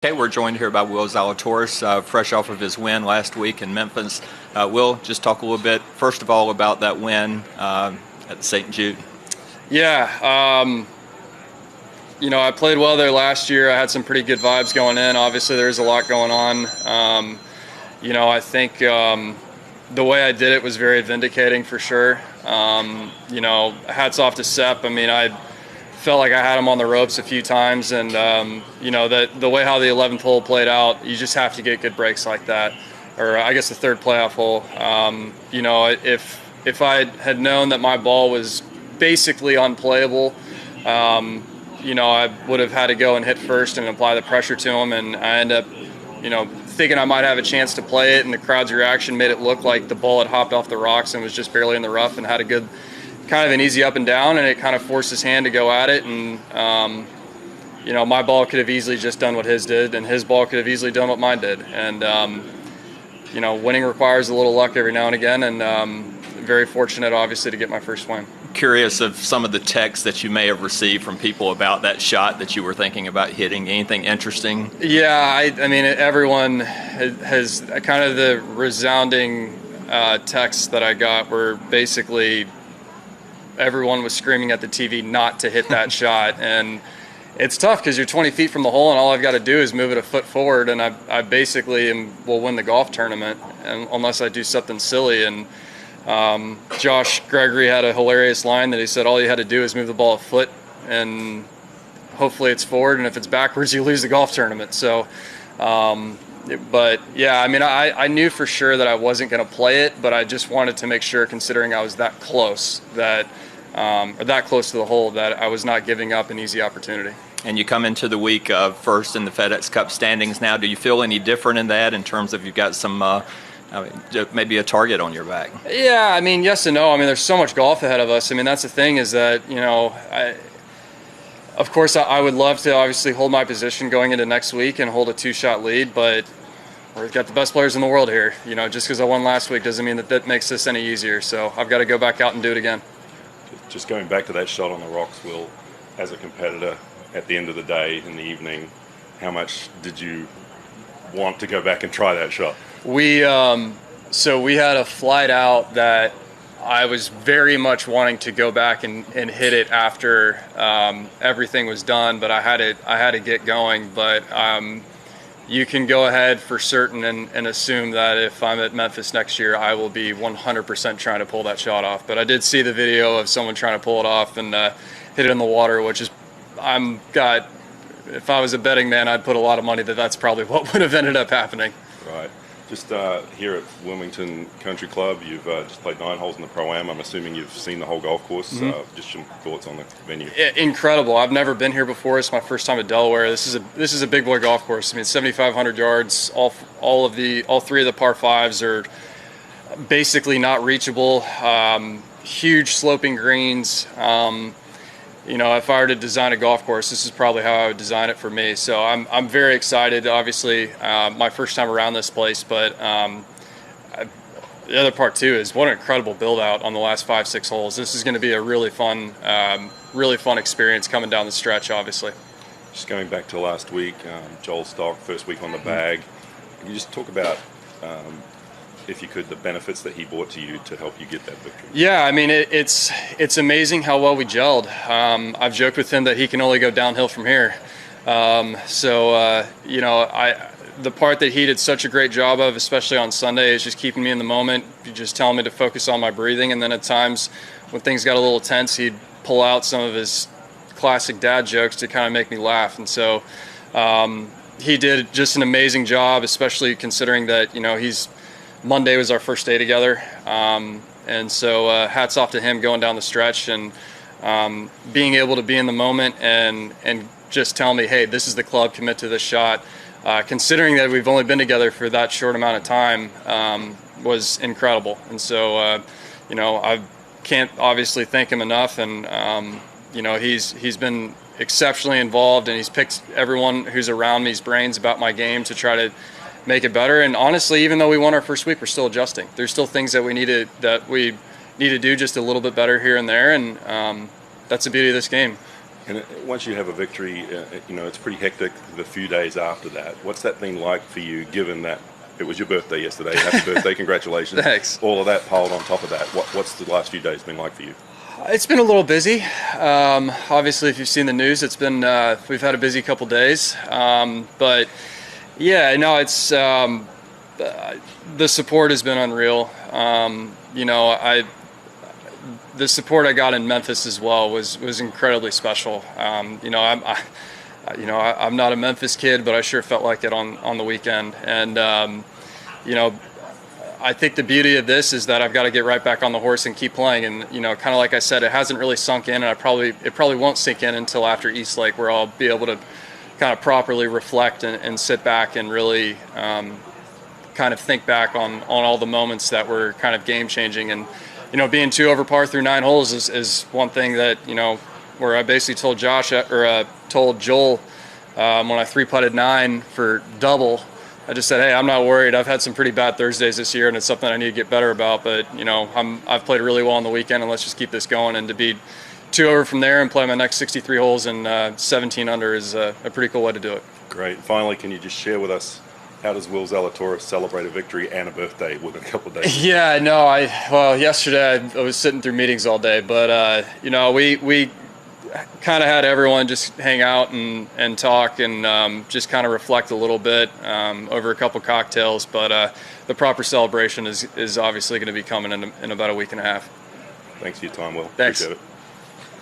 Okay, we're joined here by Will Zalatoris, fresh off of his win last week in Memphis. Will, just talk a little bit, first of all, about that win at St. Jude. Yeah, I played well there last year. I had some pretty good vibes going in. Obviously, there's a lot going on. I think the way I did it was very vindicating for sure. Hats off to Sepp. I mean, I felt like I had him on the ropes a few times, and the way how the 11th hole played out, you just have to get good breaks like that, or I guess the third playoff hole. If I had known that my ball was basically unplayable, I would have had to go and hit first and apply the pressure to him, and I ended up, thinking I might have a chance to play it, and the crowd's reaction made it look like the ball had hopped off the rocks and was just barely in the rough and had a good kind of an easy up and down, and it kind of forced his hand to go at it. And my ball could have easily just done what his did, and his ball could have easily done what mine did. And winning requires a little luck every now and again, and very fortunate obviously to get my first win. Curious of some of the texts that you may have received from people about that shot that you were thinking about hitting. Anything interesting? Yeah, I mean, everyone has kind of the resounding texts that I got were basically everyone was screaming at the TV not to hit that shot. And it's tough because you're 20 feet from the hole, and all I've got to do is move it a foot forward, and I basically will win the golf tournament unless I do something silly. And Josh Gregory had a hilarious line that he said all you had to do is move the ball a foot, and hopefully it's forward, and if it's backwards, you lose the golf tournament. So, but yeah, I mean, I knew for sure that I wasn't going to play it, but I just wanted to make sure, considering I was that close, or that close to the hole, that I was not giving up an easy opportunity. And you come into the week first in the FedEx Cup standings now. Do you feel any different in that, in terms of you've got some maybe a target on your back? Yeah, I mean, yes and no. I mean, there's so much golf ahead of us. I mean, that's the thing, is that, of course, I would love to obviously hold my position going into next week and hold a 2-shot lead, but we've got the best players in the world here. Just because I won last week doesn't mean that makes this any easier. So I've got to go back out and do it again. Just going back to that shot on the rocks, Will, as a competitor, at the end of the day, in the evening, how much did you want to go back and try that shot? We had a flight out that I was very much wanting to go back and hit it after everything was done, but I had to get going. But you can go ahead for certain and assume that if I'm at Memphis next year, I will be 100% trying to pull that shot off. But I did see the video of someone trying to pull it off and hit it in the water, which is, if I was a betting man, I'd put a lot of money that that's probably what would have ended up happening. Right. Just here at Wilmington Country Club, you've just played 9 holes in the Pro-Am. I'm assuming you've seen the whole golf course. Mm-hmm. Just some thoughts on the venue. Incredible. I've never been here before. It's my first time at Delaware. This is a big boy golf course. I mean, 7,500 yards. All three of the par 5s are basically not reachable. Huge sloping greens. If I were to design a golf course, this is probably how I would design it for me. So I'm very excited. Obviously, my first time around this place, but the other part too is what an incredible build out on the last 5-6 holes. This is going to be a really fun experience coming down the stretch. Obviously, just going back to last week, Joel Stock, first week on the bag. Can you just talk about, if you could, the benefits that he brought to you to help you get that victory? Yeah, I mean, it's amazing how well we gelled. I've joked with him that he can only go downhill from here. The part that he did such a great job of, especially on Sunday, is just keeping me in the moment. He just telling me to focus on my breathing, and then at times when things got a little tense, he'd pull out some of his classic dad jokes to kind of make me laugh. And so he did just an amazing job, especially considering that Monday was our first day together, and so hats off to him going down the stretch and being able to be in the moment and just tell me, hey, this is the club, commit to this shot. Considering that we've only been together for that short amount of time, was incredible. And so, I can't obviously thank him enough. And he's been exceptionally involved, and he's picked everyone who's around me's brains about my game to try to make it better. And honestly, even though we won our first week, we're still adjusting. There's still things that we need to do just a little bit better here and there, and that's the beauty of this game. And once you have a victory, it's pretty hectic the few days after that. What's that been like for you, given that it was your birthday yesterday? Happy birthday, congratulations. Thanks. All of that piled on top of that. What's the last few days been like for you? It's been a little busy. Obviously, if you've seen the news, it's been we've had a busy couple days. But yeah, no, it's the support has been unreal. The support I got in Memphis as well was incredibly special. I'm not a Memphis kid, but I sure felt like it on the weekend. And I think the beauty of this is that I've got to get right back on the horse and keep playing. And kind of like I said, it hasn't really sunk in, and it probably won't sink in until after Eastlake, where I'll be able to kind of properly reflect and sit back and really kind of think back on all the moments that were kind of game changing. And being 2 over par through 9 holes is one thing that, where I basically told told Joel when I 3-putted 9 for double, I just said, hey, I'm not worried. I've had some pretty bad Thursdays this year, and it's something I need to get better about. But, I've played really well on the weekend, and let's just keep this going. And to be 2 over from there and play my next 63 holes and 17 under is a pretty cool way to do it. Great. Finally, can you just share with us, how does Will Zalatoris celebrate a victory and a birthday within a couple of days? Yeah, no, yesterday I was sitting through meetings all day, but we kind of had everyone just hang out and talk and just kind of reflect a little bit over a couple cocktails. But the proper celebration is obviously going to be coming in about a week and a half. Thanks for your time, Will. Thanks. Appreciate it.